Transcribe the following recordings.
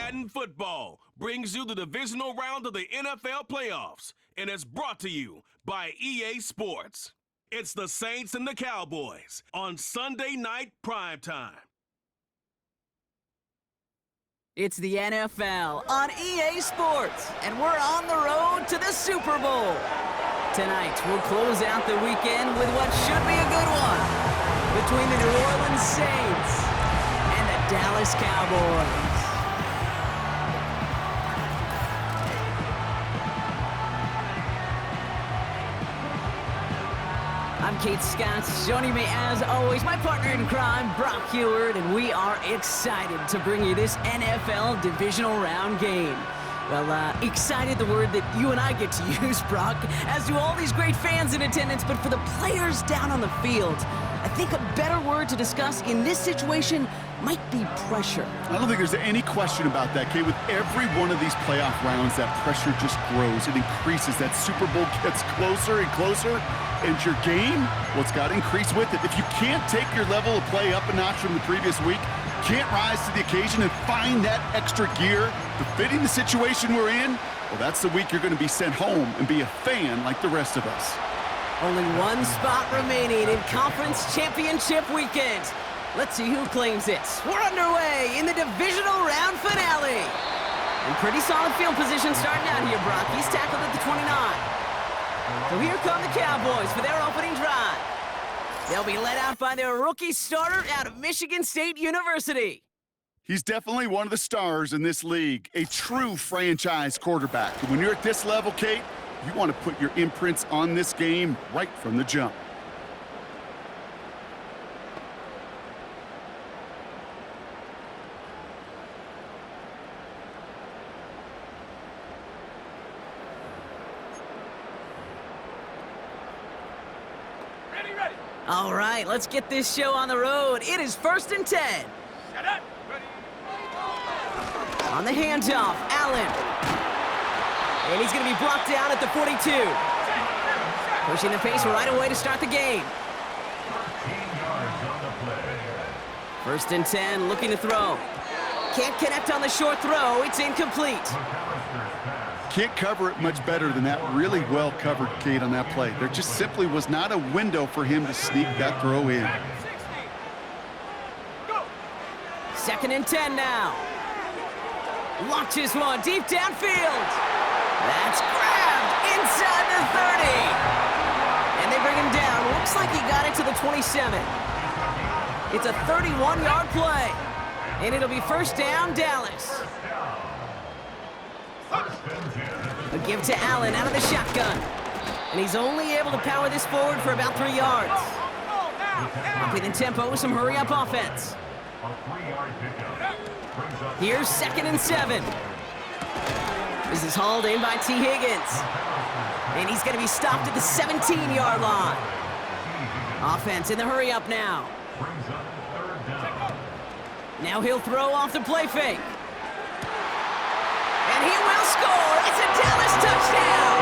Madden Football brings you the divisional round of the NFL playoffs, and it's brought to you by EA Sports. It's the Saints and the Cowboys on Sunday night primetime. It's the NFL on EA Sports, and we're on the road to the Super Bowl. Tonight, we'll close out the weekend with what should be a good one between the New Orleans Saints and the Dallas Cowboys. I'm Kate Scott. Joining me, as always, my partner in crime, Brock Heward, and we are excited to bring you this NFL divisional round game. Well, excited, the word that you and I get to use, Brock, as do all these great fans in attendance, but for the players down on the field, I think a better word to discuss in this situation might be pressure. I don't think there's any question about that, Kate. With every one of these playoff rounds, that pressure just grows. It increases. That Super Bowl gets closer and closer. And your game, well, it's got to increase with it. If you can't take your level of play up a notch from the previous week, can't rise to the occasion and find that extra gear befitting the situation we're in, well, that's the week you're going to be sent home and be a fan like the rest of us. Only one spot remaining in Conference Championship weekend. Let's see who claims it. We're underway in the divisional round finale. And pretty solid field position starting out here, Brock. He's tackled at the 29. So here come the Cowboys for their opening drive. They'll be led out by their rookie starter out of Michigan State University. He's definitely one of the stars in this league, a true franchise quarterback. And when you're at this level, Kate, you want to put your imprints on this game right from the jump. All right, let's get this show on the road. It is 1st and 10. Shut up. Ready. On the handoff, Allen. And he's going to be blocked down at the 42. Pushing the pace right away to start the game. 1st and 10, looking to throw. Can't connect on the short throw. It's incomplete. Can't cover it much better than that. Really well covered, Kate, on that play. There just simply was not a window for him to sneak that throw in. 2nd and 10 now. Launches one deep downfield. That's grabbed inside the 30. And they bring him down. Looks like he got it to the 27. It's a 31-yard play. And it'll be 1st down, Dallas. A give to Allen out of the shotgun. And he's only able to power this forward for about 3 yards. Upping the tempo with some hurry-up offense. Here's 2nd and 7. This is hauled in by T. Higgins. And he's going to be stopped at the 17-yard line. Offense in the hurry-up now. Now he'll throw off the play fake. And he will score. It's a Dallas touchdown.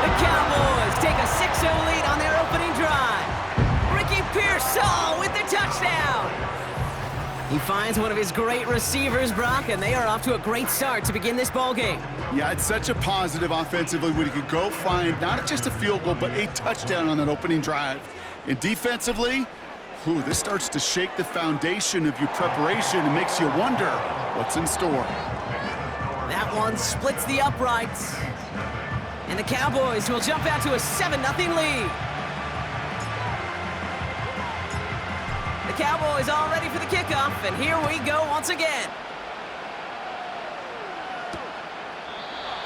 The Cowboys take a 6-0 lead on their opening drive. Ricky Pearsall with the touchdown. He finds one of his great receivers, Brock, and they are off to a great start to begin this ballgame. Yeah, it's such a positive offensively when he could go find not just a field goal, but a touchdown on that opening drive. And defensively, this starts to shake the foundation of your preparation and makes you wonder what's in store. That one splits the uprights. And the Cowboys will jump out to a 7-0 lead. The Cowboys all ready for the kickoff, and here we go once again.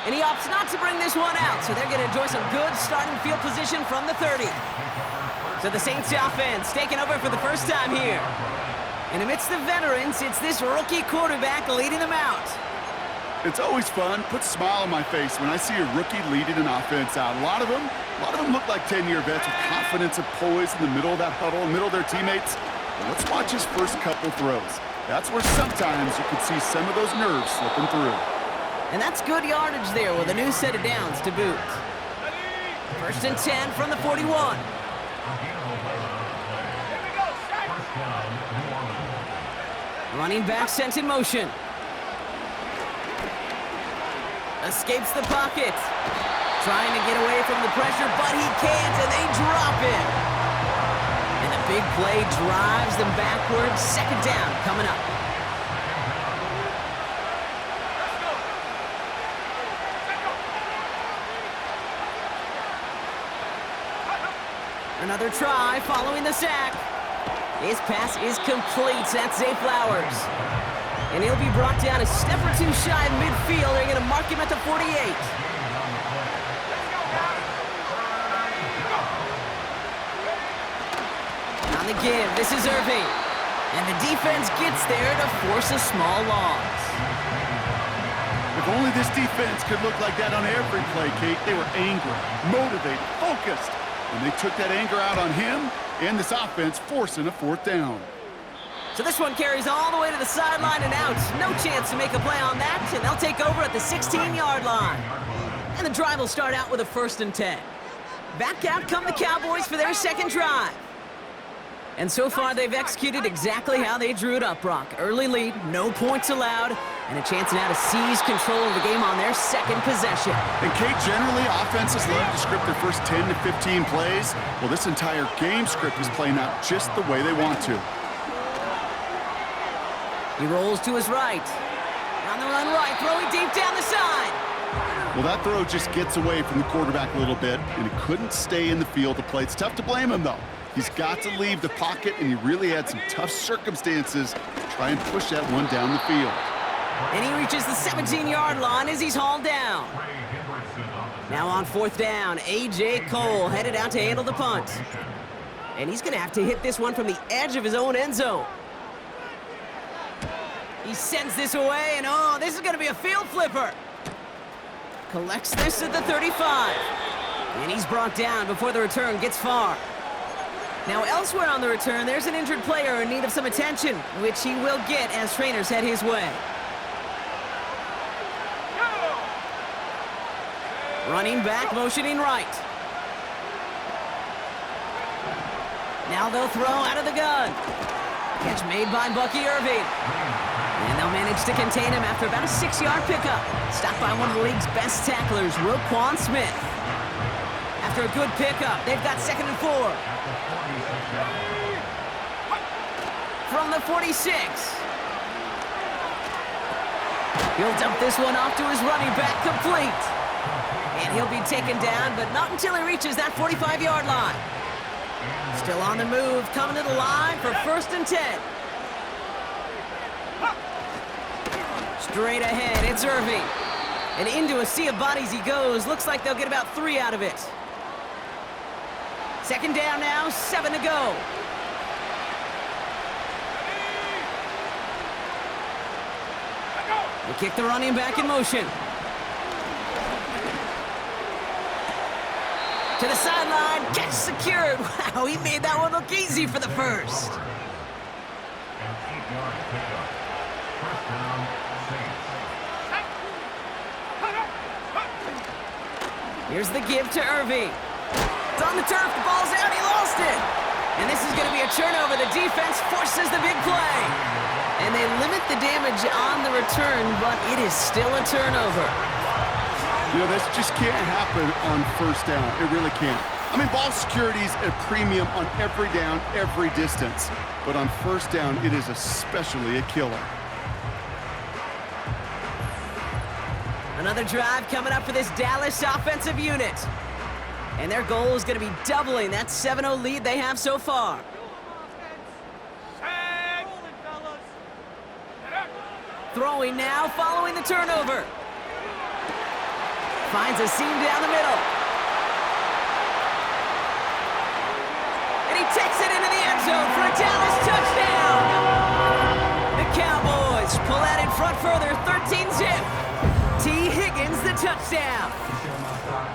And he opts not to bring this one out, so they're going to enjoy some good starting field position from the 30. So the Saints offense taking over for the first time here. And amidst the veterans, it's this rookie quarterback leading them out. It's always fun, puts a smile on my face when I see a rookie leading an offense out. A lot of them look like 10-year vets with confidence and poise in the middle of that huddle, in the middle of their teammates. But let's watch his first couple throws. That's where sometimes you can see some of those nerves slipping through. And that's good yardage there with a new set of downs to boot. 1st and 10 from the 41. Running back sent in motion. Escapes the pocket. Trying to get away from the pressure, but he can't, and they drop him. And the big play drives them backwards. Second down coming up. Another try following the sack. His pass is complete. That's Zay Flowers. And he'll be brought down a step or two shy of midfield. They're going to mark him at the 48. On the give, this is Irving. And the defense gets there to force a small loss. If only this defense could look like that on every play, Kate. They were angry, motivated, focused. And they took that anger out on him and this offense, forcing a fourth down. So this one carries all the way to the sideline and out. No chance to make a play on that, and they'll take over at the 16-yard line. And the drive will start out with a 1st and 10. Back out come the Cowboys for their second drive. And so far, they've executed exactly how they drew it up, Brock. Early lead, no points allowed, and a chance now to seize control of the game on their second possession. And Kate, generally, offenses love to script their first 10 to 15 plays. Well, this entire game script is playing out just the way they want to. He rolls to his right. On the run right, throwing deep down the side. Well, that throw just gets away from the quarterback a little bit, and he couldn't stay in the field to play. It's tough to blame him, though. He's got to leave the pocket, and he really had some tough circumstances to try and push that one down the field. And he reaches the 17-yard line as he's hauled down. Now on 4th down, A.J. Cole headed out to handle the punt. And he's going to have to hit this one from the edge of his own end zone. He sends this away, and oh, this is going to be a field flipper. Collects this at the 35. And he's brought down before the return gets far. Now elsewhere on the return, there's an injured player in need of some attention, which he will get as trainers head his way. Running back, motioning right. Now they'll throw out of the gun. Catch made by Bucky Irving. And they'll manage to contain him after about a 6-yard pickup. Stopped by one of the league's best tacklers, Roquan Smith. After a good pickup, they've got 2nd and 4. From the 46. He'll dump this one off to his running back, complete. And he'll be taken down, but not until he reaches that 45-yard line. Still on the move, coming to the line for 1st and 10. Straight ahead, it's Irving. And into a sea of bodies he goes. Looks like they'll get about 3 out of it. 2nd down now, 7 to go. They kick the running back in motion. To the sideline, catch secured. Wow, he made that one look easy for the first. Here's the give to Irving. It's on the turf, the ball's out, he lost it. And this is going to be a turnover. The defense forces the big play. And they limit the damage on the return, but it is still a turnover. You know, this just can't happen on 1st down. It really can't. I mean, ball security is a premium on every down, every distance. But on 1st down, it is especially a killer. Another drive coming up for this Dallas offensive unit. And their goal is going to be doubling that 7-0 lead they have so far. Throwing now, following the turnover. Finds a seam down the middle. And he takes it into the end zone for a Dallas touchdown. The Cowboys pull out in front further, 13-zip. T. Higgins, the touchdown.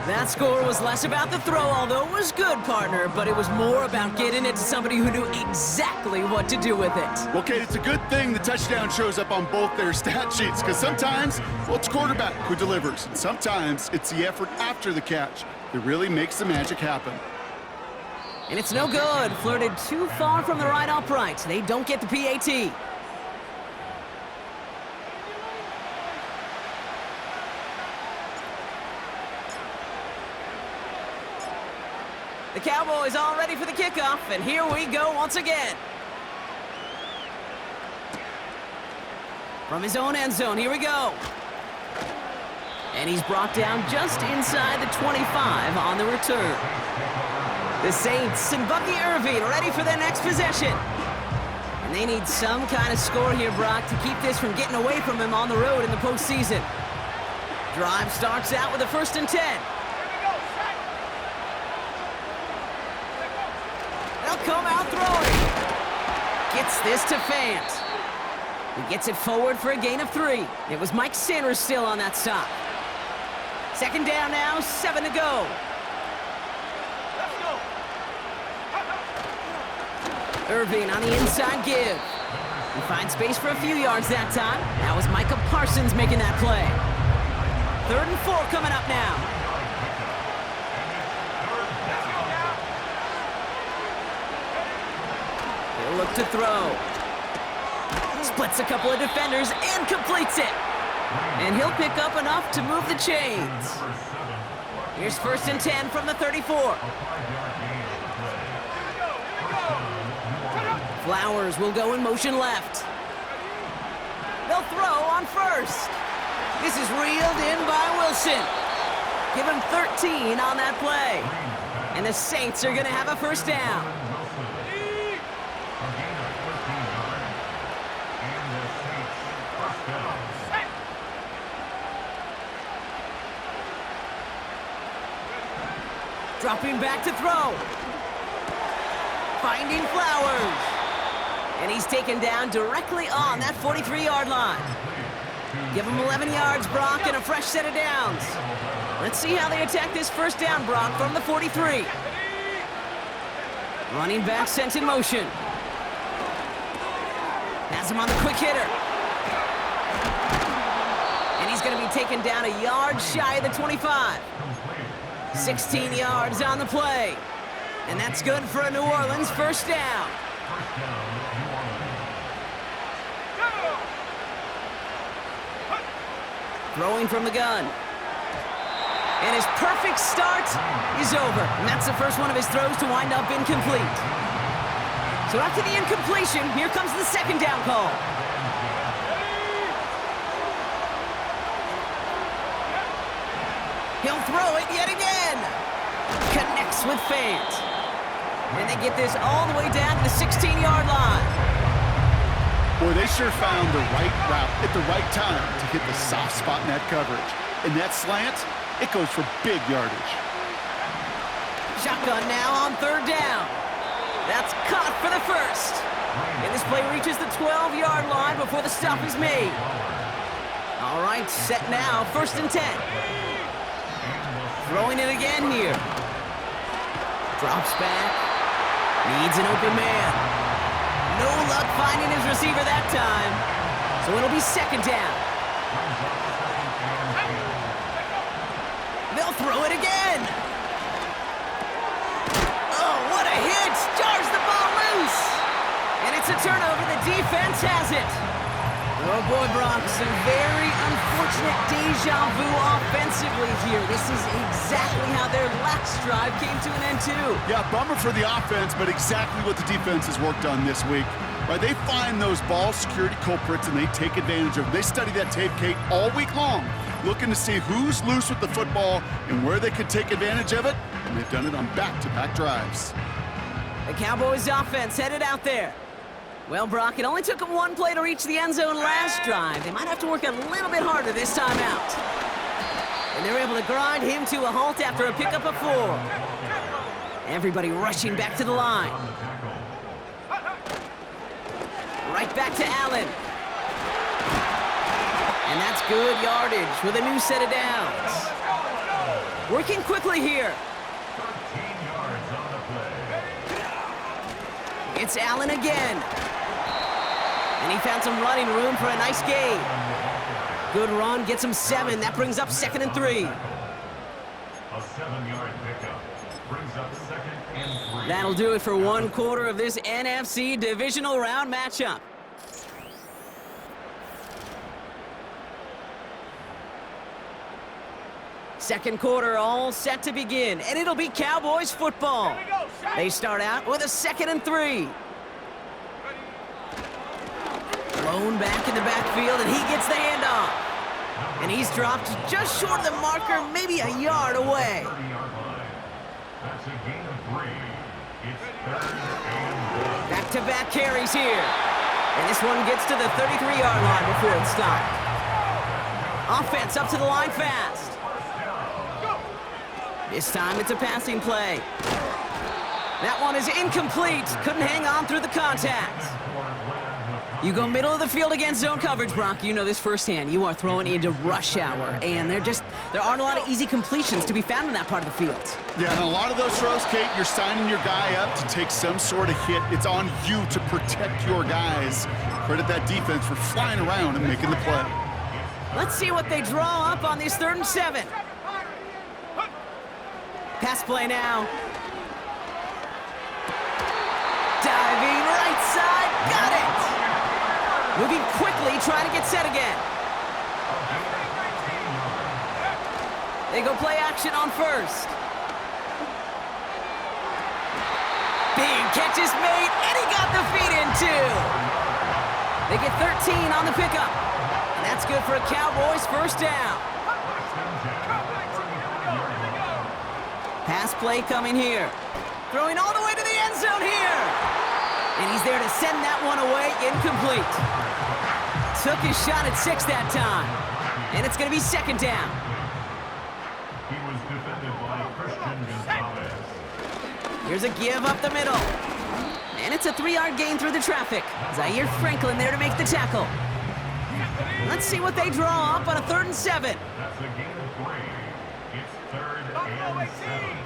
That score was less about the throw, although it was good, partner, but it was more about getting it to somebody who knew exactly what to do with it. Well, Kate, it's a good thing the touchdown shows up on both their stat sheets, because sometimes, well, it's quarterback who delivers. And sometimes it's the effort after the catch that really makes the magic happen. And it's no good. Flirted too far from the right upright. They don't get the PAT. The Cowboys all ready for the kickoff, and here we go once again. From his own end zone, here we go. And he's brought down just inside the 25 on the return. The Saints and Bucky Irving ready for their next possession. And they need some kind of score here, Brock, to keep this from getting away from him on the road in the postseason. Drive starts out with a 1st and 10. They'll come out throwing. Gets this to Fant. He gets it forward for a gain of 3. It was Mike Sanders still on that stop. 2nd down now, 7 to go. Irving on the inside give. He finds space for a few yards that time. That was Micah Parsons making that play. 3rd and 4 coming up now. He'll look to throw. Splits a couple of defenders and completes it. And he'll pick up enough to move the chains. Here's 1st and 10 from the 34. Flowers will go in motion left. They'll throw on 1st. This is reeled in by Wilson. Give him 13 on that play. And the Saints are going to have a 1st down. Dropping back to throw. Finding Flowers. And he's taken down directly on that 43-yard line. Give him 11 yards, Brock, and a fresh set of downs. Let's see how they attack this 1st down, Brock, from the 43. Running back sent in motion. Has him on the quick hitter. And he's going to be taken down a yard shy of the 25. 16 yards on the play. And that's good for a New Orleans 1st down. Throwing from the gun. And his perfect start is over. And that's the first one of his throws to wind up incomplete. So after the incompletion, here comes the 2nd down call. He'll throw it yet again. Connects with Fant. And they get this all the way down to the 16-yard line. Boy, they sure found the right route at the right time to hit the soft spot in that coverage. And that slant, it goes for big yardage. Shotgun now on 3rd down. That's caught for the 1st. And this play reaches the 12-yard line before the stop is made. All right, set now, 1st and 10. Throwing it again here. Drops back. Needs an open man. No luck finding his receiver that time. So it'll be 2nd down. They'll throw it again. Oh, what a hit! Jars the ball loose. And it's a turnover. The defense has it. Oh boy, Brock, some very unfortunate deja vu offensively here. This is exactly how their last drive came to an end too. Yeah, bummer for the offense, but exactly what the defense has worked on this week. Right, they find those ball security culprits and they take advantage of them. They study that tape, Kate, all week long, looking to see who's loose with the football and where they could take advantage of it, and they've done it on back-to-back drives. The Cowboys offense headed out there. Well, Brock, it only took them 1 play to reach the end zone last drive. They might have to work a little bit harder this time out. And they're able to grind him to a halt after a pickup of 4. Everybody rushing back to the line. Right back to Allen. And that's good yardage with a new set of downs. Working quickly here. It's Allen again. And he found some running room for a nice gain. Good run, gets him 7. That brings up 2nd and 3. A 7-yard pickup brings up 2nd and 3. That'll do it for 1 quarter of this NFC divisional round matchup. Second quarter all set to begin, and it'll be Cowboys football. They start out with a 2nd and 3. Blown back in the backfield, and he gets the handoff. And he's dropped just short of the marker, maybe a yard away. That's a gain of 3. It's 3rd and 1. Back-to-back carries here. And this one gets to the 33-yard line before it's stopped. Offense up to the line fast. This time it's a passing play. That one is incomplete. Couldn't hang on through the contact. You go middle of the field against zone coverage, Brock. You know this firsthand. You are throwing into rush hour, and there aren't a lot of easy completions to be found in that part of the field. Yeah, and a lot of those throws, Kate, you're signing your guy up to take some sort of hit. It's on you to protect your guys. Credit that defense for flying around and making the play. Let's see what they draw up on this 3rd and 7. Pass play now. Diving right side, got it! Moving quickly, trying to get set again. They go play action on 1st. Big catch is made, and he got the feet in too. They get 13 on the pickup. And that's good for a Cowboys 1st down. Pass play coming here. Throwing all the way to the end zone here. And he's there to send that one away, incomplete. Took his shot at 6 that time. And it's going to be 2nd down. He was defended by Christian Gonzalez. Here's a give up the middle. And it's a 3-yard gain through the traffic. Zaire Franklin there to make the tackle. Let's see what they draw up on a 3rd and 7. That's a gain of 3. It's 3rd and 7.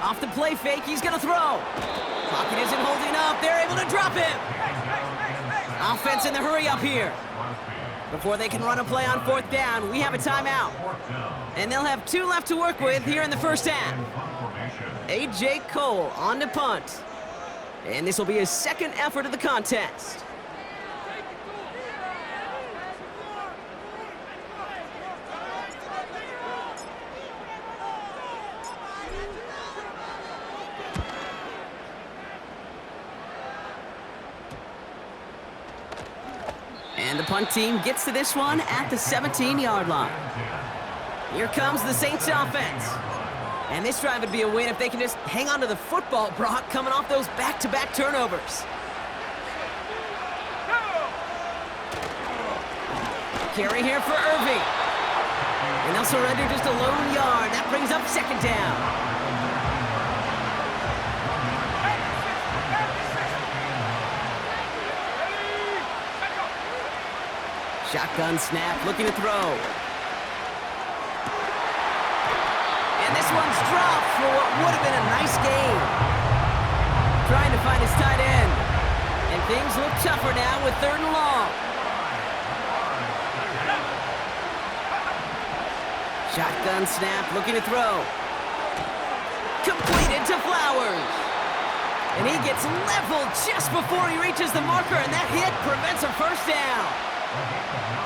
Off the play fake, he's going to throw. Pocket isn't holding up. They're able to drop him. Offense in the hurry up here. Before they can run a play on 4th down, we have a timeout. And they'll have 2 left to work with here in the 1st half. A.J. Cole on to punt. And this will be his 2nd effort of the contest. And the punt team gets to this one at the 17-yard line. Here comes the Saints offense. And this drive would be a win if they can just hang on to the football, Brock, coming off those back-to-back turnovers. Carry here for Irving. And they'll surrender just a lone yard. That brings up 2nd down. Shotgun snap, looking to throw. And this one's dropped for what would have been a nice gain. Trying to find his tight end. And things look tougher now with 3rd and long. Shotgun snap, looking to throw. Completed to Flowers. And he gets leveled just before he reaches the marker, and that hit prevents a 1st down.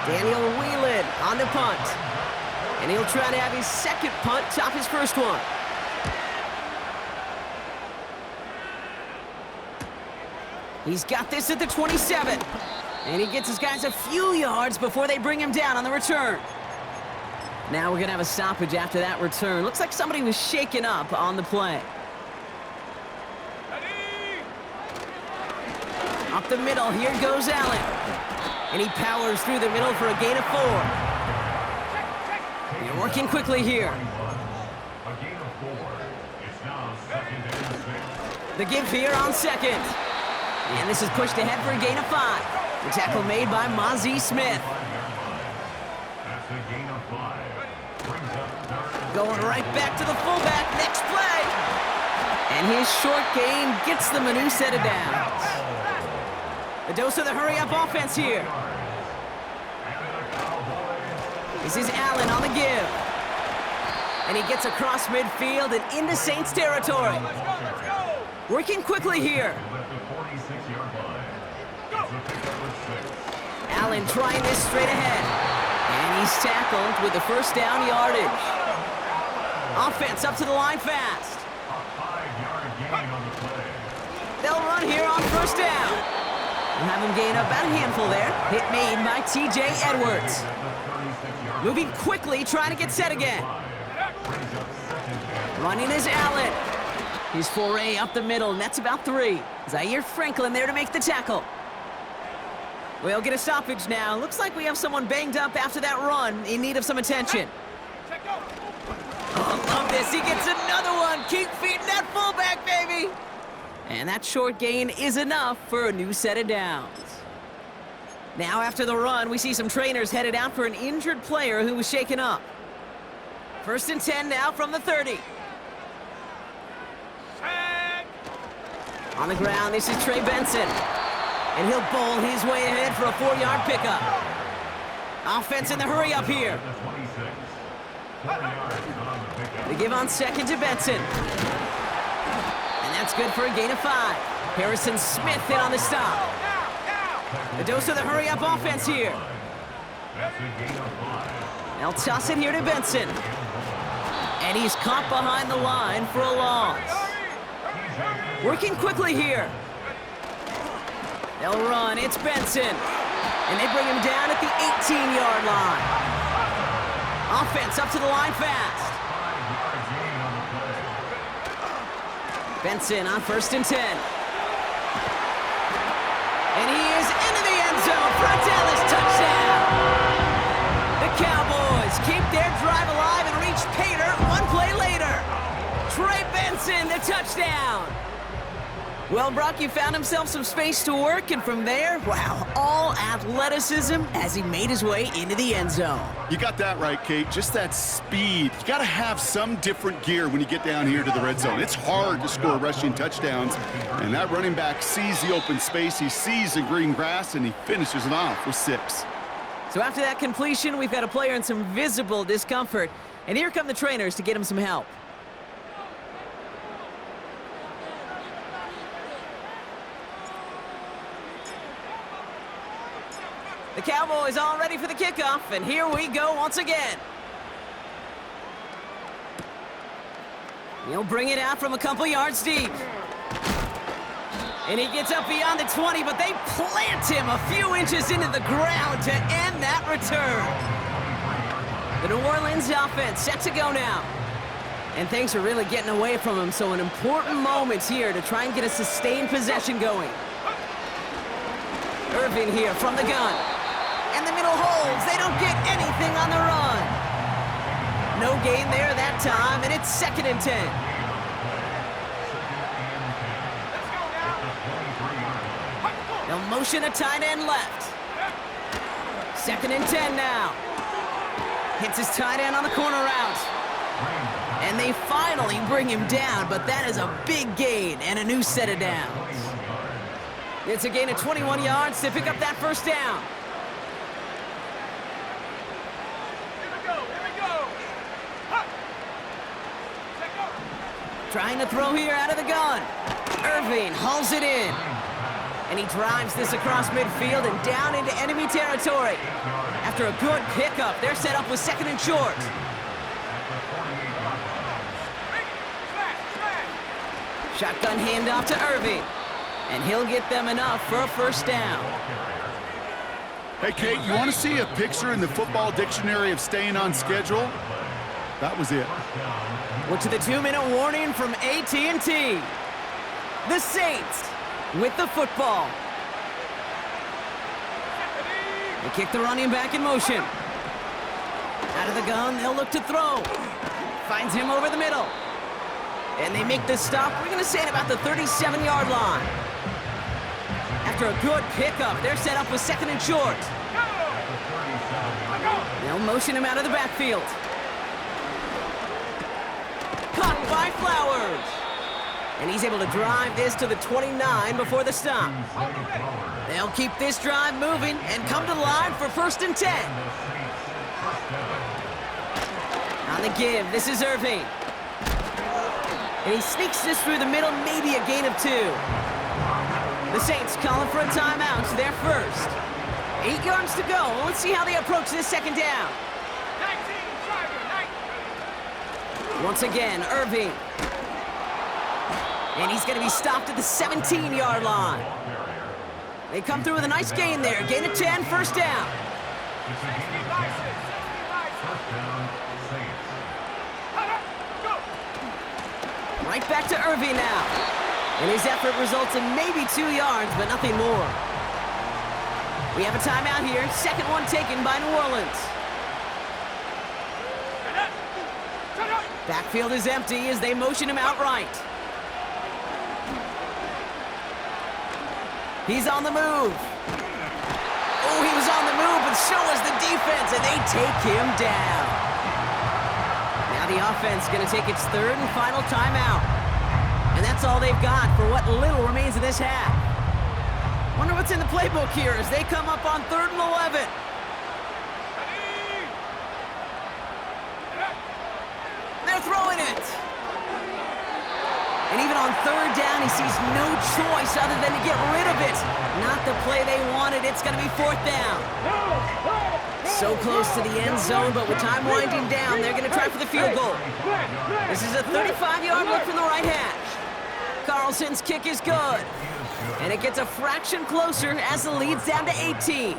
Daniel Whelan on the punt. And he'll try to have his 2nd punt top his 1st one. He's got this at the 27. And he gets his guys a few yards before they bring him down on the return. Now we're going to have a stoppage after that return. Looks like somebody was shaken up on the play. Up the middle, here goes Allen. And he powers through the middle for a gain of 4. They're working quickly here. A gain of 4. It's now 2nd and 6. The give here on 2nd. And this is pushed ahead for a gain of 5. The tackle made by Mozzie Smith. That's a gain of 5. Brings up 3rd. Going right back to the fullback. Next play. And his short gain gets them a new set of downs. The dose of the hurry-up offense here. This is Allen on the give. And he gets across midfield and into Saints territory. Working quickly here. Allen trying this straight ahead. And He's tackled with the first down yardage. Offense up to the line fast. A 5-yard gain on the play. They'll run here on first down. We'll have him gain about a handful there. Hit made by T.J. Edwards. Moving quickly, trying to get set again. Running is Allen. His foray up the middle, and that's about 3. Zaire Franklin there to make the tackle. We'll get a stoppage now. Looks like we have someone banged up after that run, in need of some attention. Oh, love this. He gets another one. Keep feeding that fullback, baby. And that short gain is enough for a new set of downs. Now, after the run, we see some trainers headed out for an injured player who was shaken up. 1st and 10 now from the 30. On the ground, this is Trey Benson. And he'll bowl his way ahead for a 4-yard pickup. Offense in the hurry up here. They give on 2nd to Benson. And that's good for a gain of 5. Harrison Smith in on the stop. A dose of the hurry up offense here. They'll toss it here to Benson. And he's caught behind the line for a loss. Working quickly here. They'll run. It's Benson. And they bring him down at the 18-yard line. Offense up to the line fast. Benson on 1st and 10. And he is into the end zone for a Dallas touchdown. The Cowboys keep their drive alive and reach pay dirt 1 play later. Trey Benson, the touchdown. Well, Brock, he found himself some space to work, and from there, wow, all athleticism as he made his way into the end zone. You got that right, Kate. Just that speed. You got to have some different gear when you get down here to the red zone. It's hard to score rushing touchdowns, and that running back sees the open space, he sees the green grass, and he finishes it off with 6. So after that completion, we've got a player in some visible discomfort, and here come the trainers to get him some help. The Cowboys all ready for the kickoff, and here we go once again. He'll bring it out from a couple yards deep. And he gets up beyond the 20, but they plant him a few inches into the ground to end that return. The New Orleans offense set to go now. And things are really getting away from him, so an important moment here to try and get a sustained possession going. Irving here from the gun. And the middle holds. They don't get anything on the run. No gain there that time, and it's 2nd and 10. They'll motion a tight end left. 2nd and 10 now. Hits his tight end on the corner route. And they finally bring him down, but that is a big gain and a new set of downs. It's a gain of 21 yards to pick up that first down. Trying to throw here out of the gun. Irving hauls it in. And he drives this across midfield and down into enemy territory. After a good pickup, they're set up with 2nd and short. Shotgun handoff to Irving. And he'll get them enough for a first down. Hey, Kate, you want to see a picture in the football dictionary of staying on schedule? That was it. We're to the 2-minute warning from AT&T. The Saints with the football. They kick the running back in motion. Out of the gun, they'll look to throw. Finds him over the middle. And they make the stop, we're going to say at about the 37-yard line. After a good pickup, they're set up with 2nd and short. They'll motion him out of the backfield. Caught by Flowers. And he's able to drive this to the 29 before the stop. They'll keep this drive moving and come to the line for 1st and 10. On the give, this is Irving. And he sneaks this through the middle, maybe a gain of 2. The Saints calling for a timeout, their first. 8 yards to go. Let's see how they approach this second down. Once again, Irving. And he's going to be stopped at the 17-yard line. They come through with a nice gain there. Gain of 10, first down. Right back to Irving now. And his effort results in maybe 2 yards, but nothing more. We have a timeout here. Second one taken by New Orleans. Backfield is empty as they motion him outright. He's on the move. Oh, he was on the move, but so was the defense, and they take him down. Now the offense is going to take its third and final timeout. And that's all they've got for what little remains of this half. Wonder what's in the playbook here as they come up on 3rd and 11. They're throwing it. And even on 3rd down, he sees no choice other than to get rid of it. Not the play they wanted. It's going to be 4th down. So close to the end zone, but with time winding down, they're going to try for the field goal. This is a 35-yard look from the right hash. Carlson's kick is good. And it gets a fraction closer as the lead's down to 18.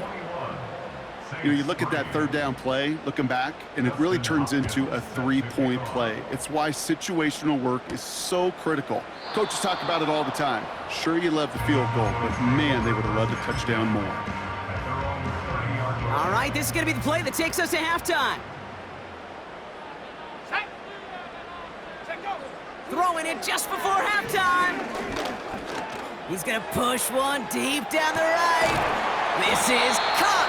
You know, you look at that 3rd down play, looking back, and it really turns into a 3-point play. It's why situational work is so critical. Coaches talk about it all the time. Sure, you love the field goal, but man, they would have loved a touchdown more. All right, this is going to be the play that takes us to halftime. Throwing it just before halftime. He's going to push one deep down the right. This is caught.